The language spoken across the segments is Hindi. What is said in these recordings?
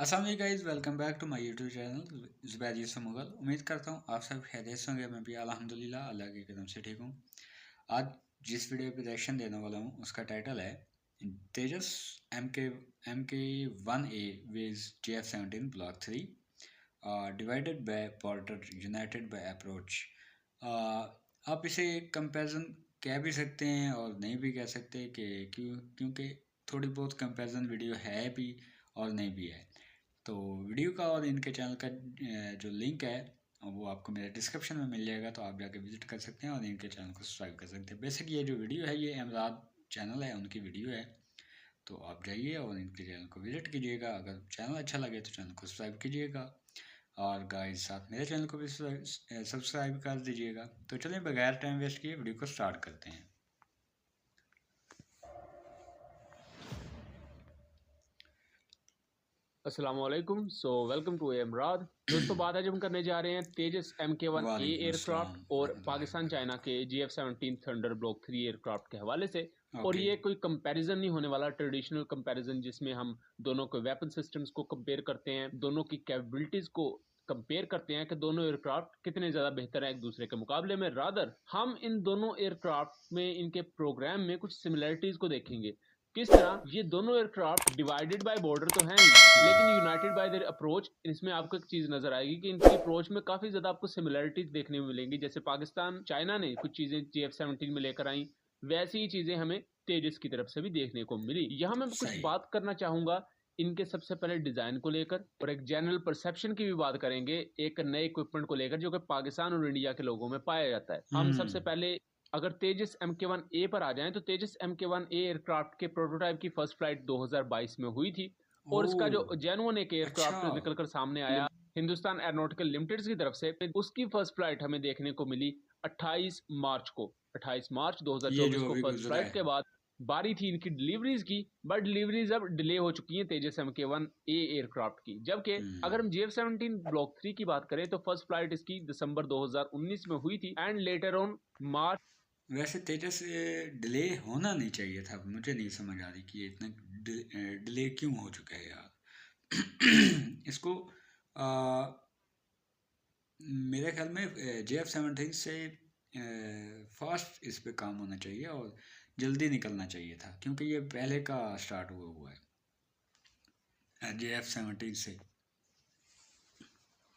अस्सलाम वालेकुम guys, welcome back to my YouTube channel Zubair Yusuf Mughal. उम्मीद करता हूँ आप सब खैरियत से होंगे। मैं भी अल्हम्दुलिल्लाह अल्लाह के करम से ठीक हूँ। आज जिस वीडियो पे रिएक्शन देने वाला हूँ उसका टाइटल है तेजस एम के 1A विज GF17 block 3 divided by border united by approach. आप इसे कंपैरिजन कह भी सकते हैं और नहीं भी कह सकते कि क्योंकि थोड़ी बहुत कंपैरिजन वीडियो है भी और नहीं भी है। तो वीडियो का और इनके चैनल का जो लिंक है वो आपको मेरे डिस्क्रिप्शन में मिल जाएगा, तो आप जाके विजिट कर सकते हैं और इनके चैनल को सब्सक्राइब कर सकते हैं। बेसिक ये जो वीडियो है ये अमराद चैनल है, उनकी वीडियो है, तो आप जाइए और इनके चैनल को विजिट कीजिएगा। अगर चैनल अच्छा लगे तो चैनल को सब्सक्राइब कीजिएगा और गाइस साथ मेरे चैनल को भी सब्सक्राइब कर दीजिएगा। तो चलिए बगैर टाइम वेस्ट किए वीडियो को स्टार्ट करते हैं। अस्सलामुअलैकुम। Welcome to Imrad. दोस्तों, बात आज हम करने जा रहे हैं तेजस MK1A वालेकुम एयरक्राफ्ट अस्सलाम और रहमतुल्लाहि व पाकिस्तान चाइना बरकातहू। के GF17 थंडर ब्लॉक 3 एयरक्राफ्ट के हवाले से। और ओके। ये कोई कंपैरिजन नहीं होने वाला ट्रेडिशनल कंपैरिजन जिसमें हम दोनों के वेपन सिस्टम्स को कंपेयर करते हैं, दोनों की कैपेबिलिटीज को कंपेयर करते हैं कि दोनों एयरक्राफ्ट कितने ज्यादा बेहतर हैं एक दूसरे के मुकाबले में। रादर हम इन दोनों एयरक्राफ्ट में इनके प्रोग्राम में कुछ सिमिलरिटीज को देखेंगे। किस तरह ये दोनों एयरक्राफ्ट डिवाइडेड बाय बॉर्डर तो हैं ही, लेकिन यूनाइटेड बाय देयर अप्रोच। इसमें आपको एक चीज नजर आएगी कि इनकी अप्रोच में काफी ज्यादा आपको सिमिलरिटीज देखने में मिलेंगी। जैसे पाकिस्तान चाइना ने कुछ चीजें GF17 में लेकर आई, वैसी ही चीजें हमें तेजस की तरफ से भी देखने को मिली। यहाँ मैं कुछ सही। बात करना चाहूंगा इनके सबसे पहले डिजाइन को लेकर, और एक जनरल परसेप्शन की भी बात करेंगे एक नए इक्विपमेंट को लेकर जो कि पाकिस्तान और इंडिया के लोगों में पाया जाता है। हम सबसे पहले अगर तेजस MK1A पर आ जाएं तो तेजस MK1A एयरक्राफ्ट के प्रोटोटाइप की फर्स्ट फ्लाइट 2022 में हुई थी, और इसका जो ओह जेनुइन एक अच्छा। एयरक्राफ्ट निकलकर सामने आया हिंदुस्तान एरोनॉटिकल लिमिटेड की तरफ से, उसकी फर्स्ट फ्लाइट हमें देखने को मिली 28 मार्च को। 28 मार्च ये 2024 जो को अभी फर्स्ट गुजरा फ्लाइट है। के बाद बारी थी इनकी डिलीवरीज की, बट डिलीवरीज अब डिले हो चुकी हैं तेजस MK1A एयरक्राफ्ट की। जबकि हम्म। अगर हम GF17 ब्लॉक 3 की बात करें तो फर्स्ट फ्लाइट इसकी दिसंबर 2019 में हुई थी, एंड लेटर ऑन मार्च। वैसे तेजस डिले होना नहीं चाहिए था, मुझे नहीं समझ आ रही कि ये इतना डिले क्यों हो चुका है यार। इसको आ, मेरे ख्याल में JF17 से फास्ट इस पे काम होना चाहिए और जल्दी निकलना चाहिए था, क्योंकि ये पहले का स्टार्ट हुआ है JF17 से।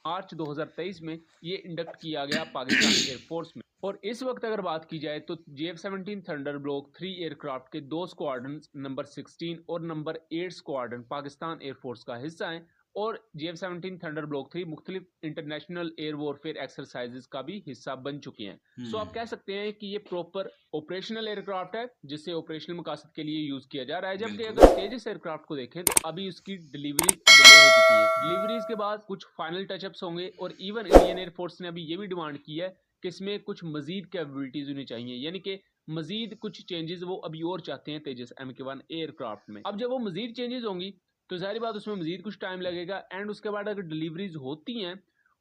मार्च 2023 में ये इंडक्ट किया गया पाकिस्तान एयरफोर्स में। और इस वक्त अगर बात की जाए तो GF17 थंडर ब्लॉक 3 एयरक्राफ्ट के दो स्क्वाड्रन नंबर 16 और नंबर 8 स्क्वाड्रन पाकिस्तान एयरफोर्स का हिस्सा हैं, और GF17 थंडर ब्लॉक 3 मुख्तलिफ इंटरनेशनल एयर वॉरफेयर एक्सरसाइजेज का भी हिस्सा बन चुके हैं। सो आप कह सकते हैं कि ये प्रॉपर ऑपरेशनल एयरक्राफ्ट है जिसे ऑपरेशनल मकासद के लिए यूज किया जा रहा है। जबकि बिल्कुल। अगर तेजस एयरक्राफ्ट को देखें तो अभी उसकी डिलीवरी डिले हो चुकी है। डिलीवरीज के बाद कुछ फाइनल टचअप्स होंगे, और इवन इंडियन एयरफोर्स ने अभी ये भी डिमांड की है कि इसमें कुछ मजीद कैपेबिलिटीज होनी चाहिए, यानी कि मजीद कुछ चेंजेस वो अभी और चाहते हैं तेजस MK1 एयरक्राफ्ट में। अब जब वो मजीद चेंजेस होंगी तो जाहिर बात उसमें मजीद कुछ टाइम लगेगा, एंड उसके बाद अगर डिलीवरीज होती हैं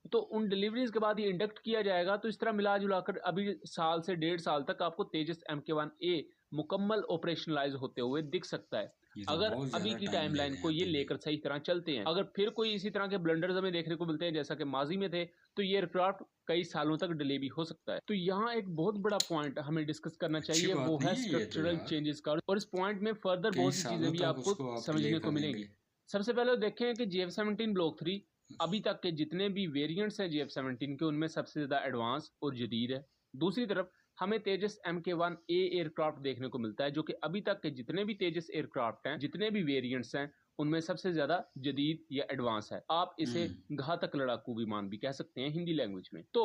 तो उन डिलीवरीज के बाद ये इंडक्ट किया जाएगा। तो इस तरह मिला जुलाकर अभी साल से 1.5 साल तक आपको तेजस MK1A मुकम्मल ऑपरेशनलाइज होते हुए दिख सकता है, ये तो अगर बहुत अभी ज़्यादा की टाइम ले टाइमलाइन रहे हैं को ये अभी भी। लेकर सही तरह चलते हैं। अगर फिर कोई इसी तरह के ब्लंडर्स हमें देखने को मिलते हैं जैसा कि माजी में थे, तो ये एयरक्राफ्ट कई सालों तक डिले भी हो सकता है। तो यहाँ एक बहुत बड़ा पॉइंट हमें डिस्कस करना अच्छी चाहिए, बात वो है नहीं है ये तो स्ट्रक्चरल यार। चेंजेस का, और इस पॉइंट में फर्दर कई बहुत सी चीजें सालों भी तक आपको उसको आप डिले समझने को मिलेंगी। करेंगे। सबसे पहले देखें कि GF17 ब्लॉक 3 अभी तक के जितने भी वेरिएंट्स हैं GF17 के, उनमें सबसे ज्यादा एडवांस और जदीद है। दूसरी तरफ हमें तेजस MK1A एयरक्राफ्ट देखने को मिलता है जो कि अभी तक के जितने भी तेजस एयरक्राफ्ट हैं, जितने भी वेरिएंट्स हैं, उनमें सबसे ज्यादा जदीद या एडवांस है। आप इसे हम्म। घातक लड़ाकू विमान भी कह सकते हैं हिंदी लैंग्वेज में। तो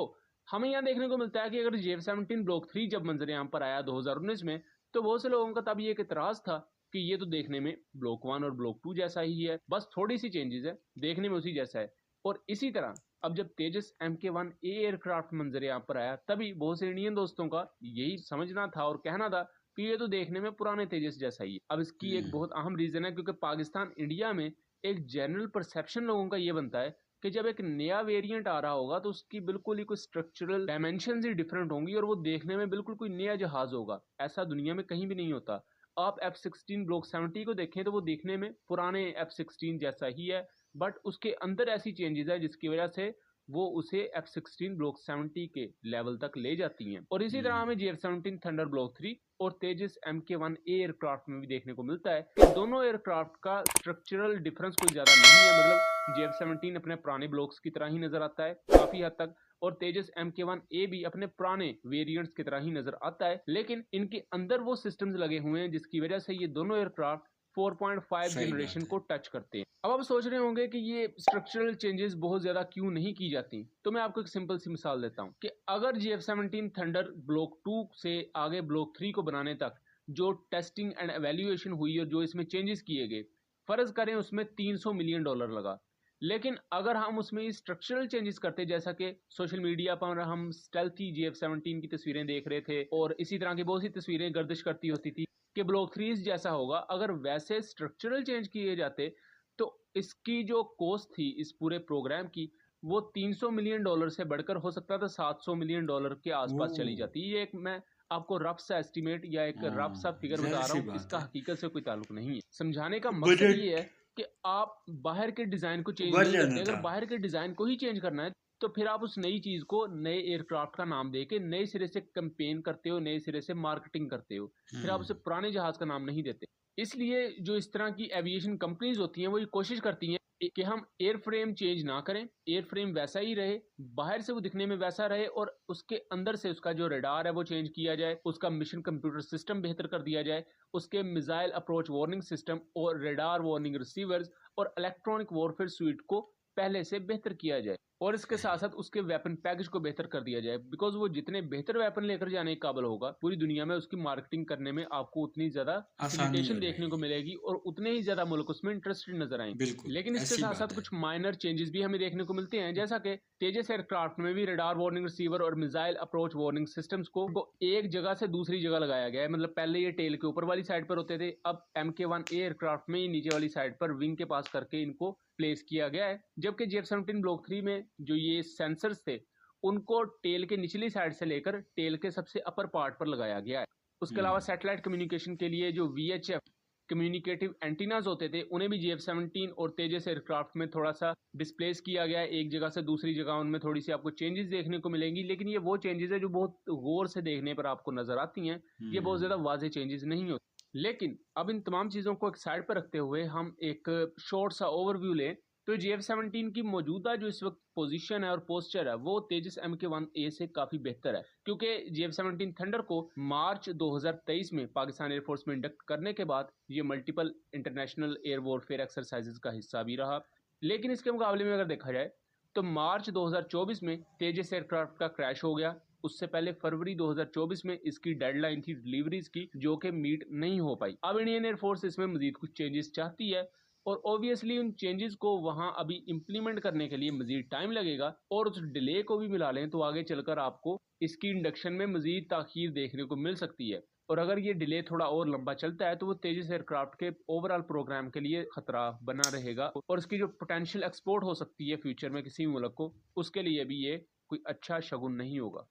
हमें यहाँ देखने को मिलता है कि अगर GF17 ब्लॉक 3 जब मंजर आम पर आया 2019 में, तो बहुत से लोगों का तब ये एक इतराज था कि ये तो देखने में ब्लॉक 1 और ब्लॉक 2 जैसा ही है, बस थोड़ी सी चेंजेस है, देखने में उसी जैसा है। और इसी तरह अब जब तेजस MK1A एयरक्राफ्ट मंजर आम पर आया, तभी बहुत से इंडियन दोस्तों का यही समझना था और कहना था कि ये तो देखने में पुराने तेजस जैसा ही है। अब इसकी एक हम्म। बहुत अहम रीजन है, क्योंकि पाकिस्तान इंडिया में एक जनरल परसेप्शन लोगों का ये बनता है कि जब एक नया वेरिएंट आ रहा होगा तो उसकी बिल्कुल ही कोई स्ट्रक्चरल डायमेंशन ही डिफरेंट होंगी, और वो देखने में बिल्कुल कोई नया जहाज होगा। ऐसा दुनिया में कहीं भी नहीं होता। आप F16 ब्लॉक 70 को देखें तो वो देखने में पुराने F16 जैसा ही है, बट उसके अंदर ऐसी चेंजेस है जिसकी वजह से वो उसे F-16 ब्लॉक 70 के लेवल तक ले जाती हैं। और इसी तरह हमें GF-17 थंडर ब्लॉक 3 और तेजस Mk1A एयरक्राफ्ट में भी देखने को मिलता है कि दोनों एयरक्राफ्ट का स्ट्रक्चरल डिफरेंस कोई ज्यादा नहीं है। मतलब GF-17 अपने पुराने ब्लॉक्स की तरह ही नजर आता है काफी हद तक, और तेजस Mk1A भी अपने पुराने वेरिएंट्स की तरह ही नजर आता है, लेकिन इनके अंदर वो सिस्टम्स लगे हुए हैं जिसकी वजह से ये दोनों एयरक्राफ्ट 4.5 सही जनरेशन बात को है। टच करते हैं। अब आप सोच रहे होंगे कि ये स्ट्रक्चरल चेंजेस बहुत ज्यादा क्यों नहीं की जाती, तो मैं आपको एक सिंपल सी मिसाल देता हूं कि अगर GF-17 थंडर ब्लॉक 2 से आगे ब्लॉक 3 को बनाने तक जो टेस्टिंग एंड एवेल्युएशन हुई और जो इसमें चेंजेस किए गए, फर्ज करें उसमें $300 मिलियन लगा, लेकिन अगर हम उसमें स्ट्रक्चरल चेंजेस करते, जैसा कि सोशल मीडिया पर हम स्टेल्थी GF-17 की तस्वीरें देख रहे थे और इसी तरह की बहुत सी तस्वीरें गर्दिश करती होती थी कि ब्लॉक 3 जैसा होगा, अगर वैसे स्ट्रक्चरल चेंज किए जाते तो इसकी जो कॉस्ट थी इस पूरे प्रोग्राम की, वो $300 मिलियन से बढ़कर हो सकता था $700 मिलियन के आसपास चली ओह! जाती। ये एक मैं आपको रफ सा एस्टिमेट या एक रफ सा हाँ, फिगर बता रहा ज़ाहिर-सी हूँ, बात इसका है। हकीकत से कोई ताल्लुक नहीं है। समझाने का मकसद ये बजट है कि आप बाहर के डिजाइन को चेंज बढ़ नहीं करते। जाना अगर था। बाहर के डिजाइन को ही चेंज करना है तो फिर आप उस नई चीज को नए एयरक्राफ्ट का नाम देके नए सिरे से कैंपेन करते हो, नए सिरे से मार्केटिंग करते हो, फिर आप हुँ, उसे पुराने जहाज का नाम नहीं देते। इसलिए जो इस तरह की एविएशन कंपनीज होती हैं वो ये कोशिश करती हैं कि हम एयर फ्रेम चेंज ना करें, एयर फ्रेम वैसा ही रहे, बाहर से वो दिखने में वैसा रहे, और उसके अंदर से उसका जो रडार है वो चेंज किया जाए, उसका मिशन कंप्यूटर सिस्टम बेहतर कर दिया जाए, उसके मिसाइल अप्रोच वार्निंग सिस्टम और रडार वार्निंग रिसीवर्स और इलेक्ट्रॉनिक वॉरफेयर स्वीट को पहले से बेहतर किया जाए, और इसके साथ सही। साथ उसके वेपन पैकेज को बेहतर कर दिया जाए। बिकॉज वो जितने बेहतर वेपन लेकर जाने के काबिल होगा, पूरी दुनिया में उसकी मार्केटिंग करने में आपको उतनी ज्यादा आसानी फैसिलिटेशन हो देखने को जाएगी। मिलेगी और उतने ही ज्यादा मुल्क उसमें इंटरेस्टेड नजर आएंगे। बिल्कुल, लेकिन इसके ऐसी साथ साथ बात है। कुछ माइनर चेंजेस भी हमें देखने को मिलते हैं, जैसा कि तेजस एयरक्राफ्ट में भी रडार वार्निंग रिसीवर और मिसाइल अप्रोच वार्निंग सिस्टम्स को एक जगह से दूसरी जगह लगाया गया है। मतलब पहले ये टेल के ऊपर वाली साइड पर होते थे, अब Mk1A एयरक्राफ्ट में ये नीचे वाली साइड पर विंग के पास करके इनको प्लेस किया गया है। जबकि GF-17 ब्लॉक 3 में जो ये सेंसर्स थे उनको टेल के निचली साइड से लेकर टेल के सबसे अपर पार्ट पर लगाया गया है। उसके अलावा हुँ, सैटेलाइट कम्युनिकेशन के लिए जो VHF कम्युनिकेटिव एंटीनाज होते थे उन्हें भी GF-17 और तेजस एयरक्राफ्ट में थोड़ा सा डिस्प्लेस किया गया है। एक जगह से दूसरी जगह उनमें थोड़ी सी आपको चेंजेस देखने को मिलेंगी, लेकिन ये वो चेंजेस है जो बहुत गौर से देखने पर आपको नजर आती हैं। ये बहुत ज्यादा हुँ। वाजे चेंजेस नहीं होते। लेकिन अब इन तमाम चीजों को एक साइड पर रखते हुए हम एक शॉर्ट सा ओवरव्यू लें तो GF-17 की मौजूदा जो इस वक्त पोजीशन है और पोस्चर है वो तेजस Mk1A से काफी बेहतर है, क्योंकि GF-17 थंडर को मार्च 2023 में पाकिस्तान एयरफोर्स में इंडक्ट करने के बाद ये multiple international air warfare exercises का हिस्सा भी रहा। लेकिन इसके मुकाबले में अगर देखा जाए तो मार्च 2024 में तेजस एयरक्राफ्ट का क्रैश हो गया। उससे पहले फरवरी 2024 में इसकी डेडलाइन थी डिलीवरीज की, जो कि मीट नहीं हो पाई। अब इंडियन एयरफोर्स इसमें मजीद कुछ चेंजेस चाहती है और ऑब्वियसली उन चेंजेस को वहां अभी इंप्लीमेंट करने के लिए मजीद टाइम लगेगा, और उस डिले को भी मिला लें तो आगे चलकर आपको इसकी इंडक्शन में मजीद ताखीर देखने को मिल सकती है। और अगर ये डिले थोड़ा और लंबा चलता है तो वो तेजस एयरक्राफ्ट के ओवरऑल प्रोग्राम के लिए खतरा बना रहेगा, और इसकी जो पोटेंशियल एक्सपोर्ट हो सकती है फ्यूचर में किसी मुल्क को, उसके लिए भी ये कोई अच्छा शगुन नहीं होगा।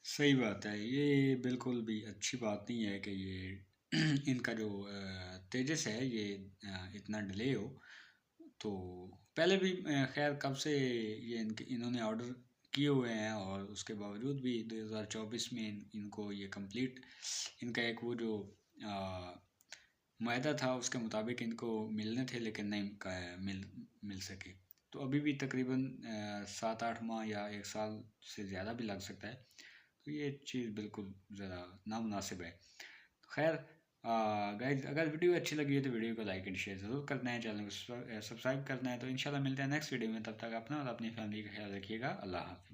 सही बात है। ये बिल्कुल भी अच्छी बात नहीं है कि ये इनका जो तेजस है ये इतना डिले हो। तो पहले भी खैर कब से ये इन्होंने ऑर्डर किए हुए हैं और उसके बावजूद भी 2024 में इनको ये कंप्लीट इनका एक वो जो मुआहदा था उसके मुताबिक इनको मिलने थे, लेकिन नहीं मिल सके। तो अभी भी तकरीबन 7-8 माह या 1 साल से ज़्यादा भी लग सकता है। तो ये चीज़ बिल्कुल ज़रा नामुनासिब है। खैर गाइज, अगर वीडियो अच्छी लगी है तो वीडियो को लाइक एंड शेयर ज़रूर करना है, चैनल को सब्सक्राइब करना है। तो इंशाल्लाह मिलते हैं नेक्स्ट वीडियो में, तब तक अपना और अपनी फैमिली का ख्याल रखिएगा। अल्लाह हाफ़िज़।